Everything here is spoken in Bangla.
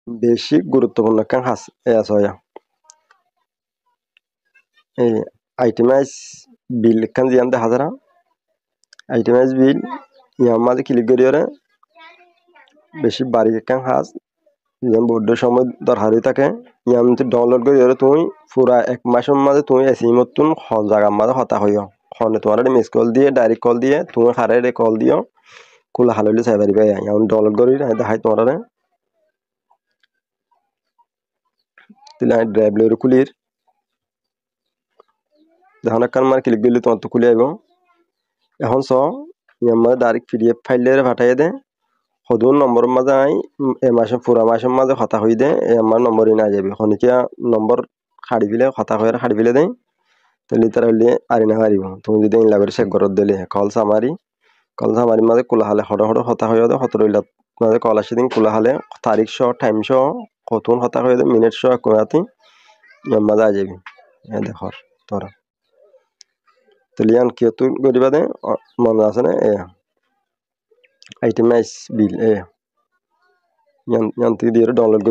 বেশি গুরুত্বপূর্ণ কাং হাস সয়া এই আইটেমাইজ বিল কান জিয়ান দেখা যারা আইটেমাইজ বিল ইয়ার মাঝে ক্লিক করিয়ে বেশি বাড়ি কাং হাস ইয়ান বড্ড সময় দরকারি থাকে ইয়ান ডাউনলোড করিয়ে তুমি পুরা 1 মাসের মাঝে তুমি এসি মতন জায়গার মাঝে হতা হইও ফোনে তোমার মিস কল দিয়ে ডাইরেক্ট কল দিয়ে তুমি হারে কল দিও কুলা হাললে চাই পারিবে ইয়ান ডাউনলোড করি দেখাই তোমার তিলা ড্রাইভ লইরে খুলির যখন একবার মার ক্লিক দিলে তোমার তো খুলে আইব এখন চ ইয়ার মাঝে ডাইরেক্ট পিডিএফ ফাইল লইরে পাঠাইয়ে দে সদুর নম্বর মাঝে আই পুরা মাসের মাঝে হতা হই দে আমার নম্বরই না যাবে খনিকিয়া নম্বর খাড়ি দিলে হতা হয়ে খাড়ি দিলে দেয় তাহলে তারা হলে আরি না পারিব তুমি যদি ইনলা করে চেক করত দিলে কল সামারি মাঝে কোলা হালে হড় হতা হয়ে দে হতর ইলাত মাঝে কল আসি দিন কোলা হালে তারিখ সহ টাইম সহ কতক্ষণ হতা হয়ে দে মিনিট সহ কোয়াতি ইয়ার মাঝে আ যাবি দেখো তোরা তাহলে ইয়ান কি তুই করিবা দে মনে আছে না আইটেমাইজ বিল ইয়ান তুই দিয়ে ডাউনলোড